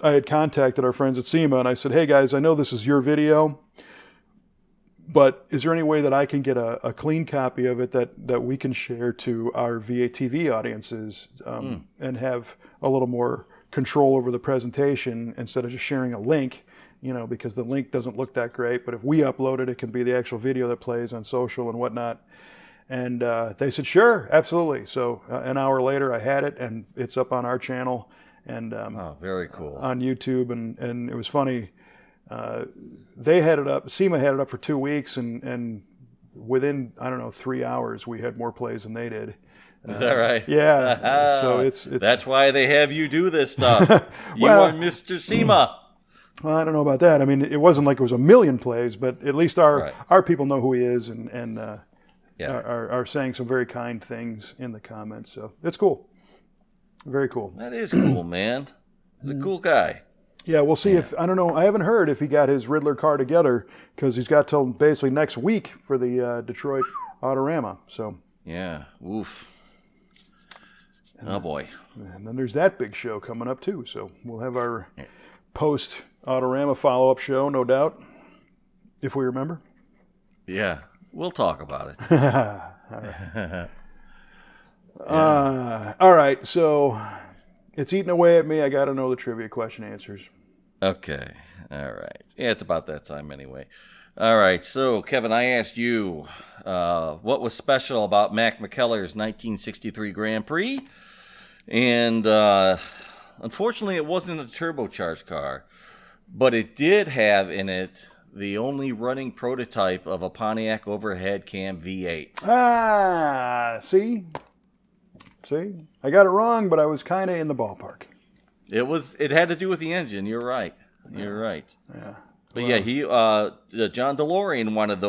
I had contacted our friends at SEMA, and I said, hey, guys, I know this is your video, but is there any way that I can get a clean copy of it that we can share to our VATV audiences and have a little more control over the presentation instead of just sharing a link, because the link doesn't look that great. But if we upload it, it can be the actual video that plays on social and whatnot. And they said, sure, absolutely. So an hour later, I had it, and it's up on our channel. And very cool. On YouTube, and it was funny. They had it up. SEMA had it up for 2 weeks, and within 3 hours, we had more plays than they did. Is that right? Yeah. So it's that's why they have you do this stuff. You are Mr. SEMA. Well, I don't know about that. I mean, it wasn't like it was a million plays, but at least our people know who he is, and are saying some very kind things in the comments. So it's cool. Very cool. That is cool, man. He's a cool guy. Yeah, we'll see if, I don't know, I haven't heard if he got his Riddler car together, because he's got till basically next week for the Detroit Autorama. So. Yeah, oof. Oh, boy. And then there's that big show coming up, too. So we'll have our post-Autorama follow-up show, no doubt, if we remember. Yeah, we'll talk about it. All right. All right, so it's eating away at me. I got to know the trivia question answers. Okay, all right. Yeah, it's about that time anyway. All right, so Kevin, I asked you what was special about Mac McKellar's 1963 Grand Prix, and unfortunately it wasn't a turbocharged car, but it did have in it the only running prototype of a Pontiac overhead cam V8. See, I got it wrong, but I was kind of in the ballpark. It had to do with the engine. You're right. You're right. Yeah. But he John DeLorean wanted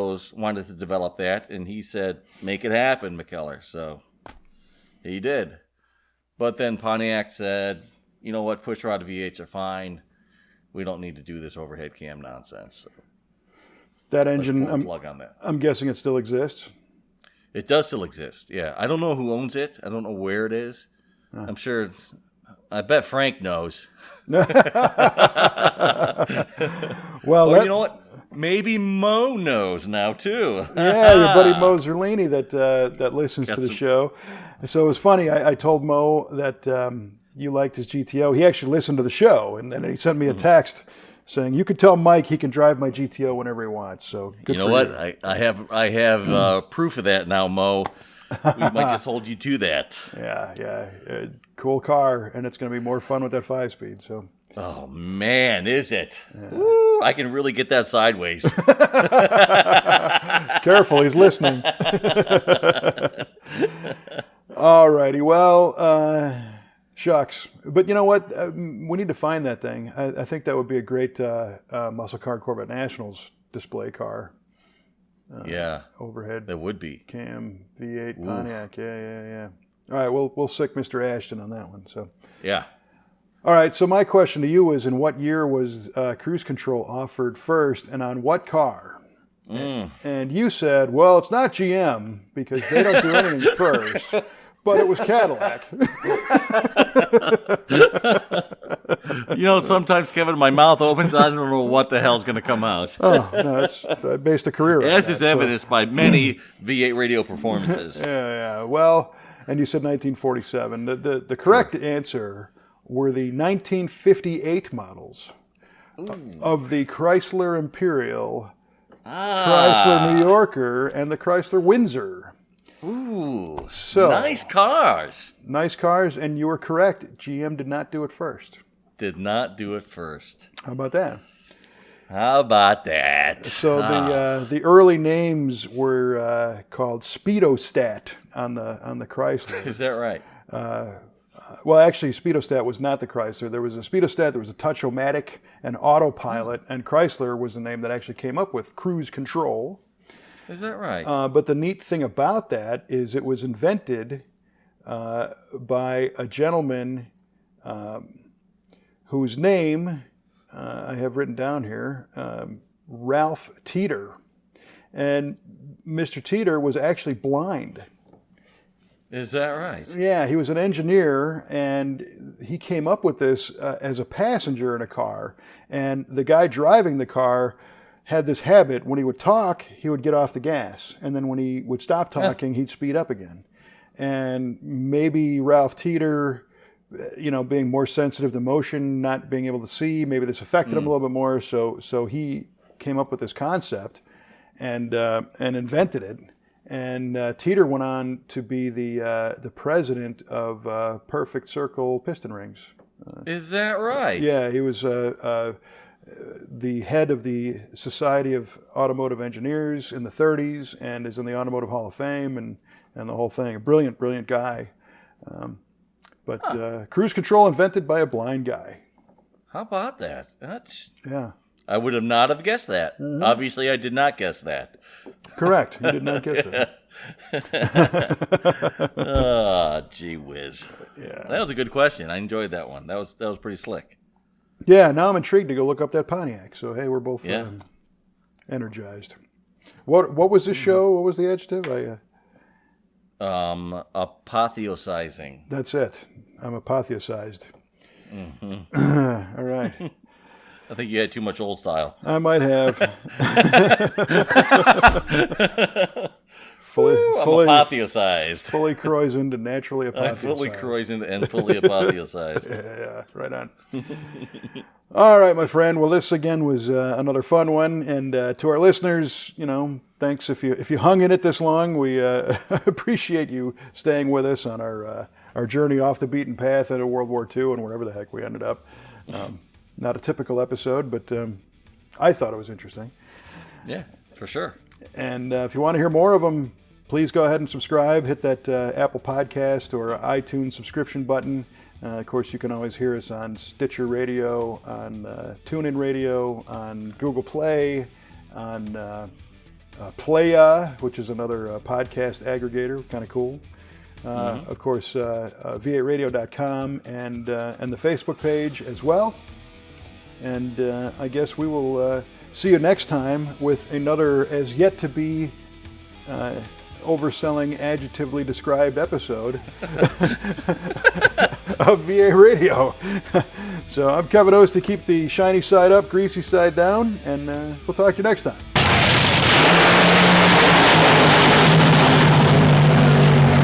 to develop that, and he said, "Make it happen, McKellar." So he did. But then Pontiac said, "You know what? Pushrod V8s are fine. We don't need to do this overhead cam nonsense." So that engine, plug on that. I'm guessing it still exists. It does still exist, yeah. I don't know who owns it. I don't know where it is. I'm sure. I bet Frank knows. Well, you know what? Maybe Mo knows now too. Yeah, your buddy Mo Zerlini that listens to the show. So it was funny. I told Mo that you liked his GTO. He actually listened to the show, and then he sent me a text saying, "You could tell Mike he can drive my GTO whenever he wants." So good. You know what? I have proof of that now, Mo. We might just hold you to that. Yeah. Cool car, and it's going to be more fun with that 5-speed. So. Oh man, is it? Yeah. Woo, I can really get that sideways. Careful, he's listening. All righty. Well, shucks. But you know what? We need to find that thing. I think that would be a great Muscle Car Corvette Nationals display car. Overhead. That would be. Cam V8 Pontiac. Yeah. All right, we'll sick Mr. Ashton on that one. So. Yeah. All right, so my question to you is, in what year was cruise control offered first, and on what car? And you said, well, it's not GM, because they don't do anything first, but it was Cadillac. Sometimes, Kevin, my mouth opens, I don't know what the hell's going to come out. Oh, no, I based a career on As that, is evidenced by many V8 radio performances. Yeah. Well, and you said 1947. The correct answer were the 1958 models of the Chrysler Imperial, Chrysler New Yorker, and the Chrysler Windsor. Ooh, So nice cars. nice cars, and you were correct. GM did not do it first. Did not do it first. How about that? How about that? So the early names were called Speedostat on the Chrysler. Is that right? Well, actually, Speedostat was not the Chrysler. There was a Speedostat, there was a Touch-O-Matic, and Autopilot, and Chrysler was the name that actually came up with cruise control. Is that right? But the neat thing about that is it was invented by a gentleman whose name I have written down here, Ralph Teeter. And Mr. Teeter was actually blind. Is that right? Yeah, he was an engineer, and he came up with this as a passenger in a car. And the guy driving the car had this habit: when he would talk, he would get off the gas, and then when he would stop talking, he'd speed up again. And maybe Ralph Teeter, being more sensitive to motion, not being able to see, maybe this affected him a little bit more. So he came up with this concept and invented it. And Teeter went on to be the president of Perfect Circle Piston Rings. Is that right? Yeah, he was the head of the Society of Automotive Engineers in the 30s, and is in the Automotive Hall of Fame, and the whole thing. A brilliant, brilliant guy. But cruise control invented by a blind guy. How about that? Yeah. I would have not have guessed that. Mm-hmm. Obviously, I did not guess that. Correct. You did not guess that. Oh, gee whiz. Yeah. That was a good question. I enjoyed that one. That was pretty slick. Yeah, now I'm intrigued to go look up that Pontiac. So, hey, we're both energized. What was the show? What was the adjective? Apotheosizing. That's it. I'm apotheosized. Mm-hmm. All right. I think you had too much old style. I might have. fully apotheosized. Fully croissant and naturally apotheosized. Fully croissant and fully apotheosized. Yeah, right on. All right, my friend. Well, this again was another fun one, and to our listeners, thanks if you hung in it this long. We appreciate you staying with us on our journey off the beaten path into World War II and wherever the heck we ended up. Not a typical episode, but I thought it was interesting. Yeah, for sure. And if you want to hear more of them, please go ahead and subscribe. Hit that Apple Podcast or iTunes subscription button. Of course, you can always hear us on Stitcher Radio, on TuneIn Radio, on Google Play, on Playa, which is another podcast aggregator, kind of cool. Of course, v8radio.com and the Facebook page as well. And I guess we will see you next time with another as yet to be overselling, adjectively described episode of VA Radio. So I'm Kevin Oeste. Keep the shiny side up, greasy side down, and we'll talk to you next time.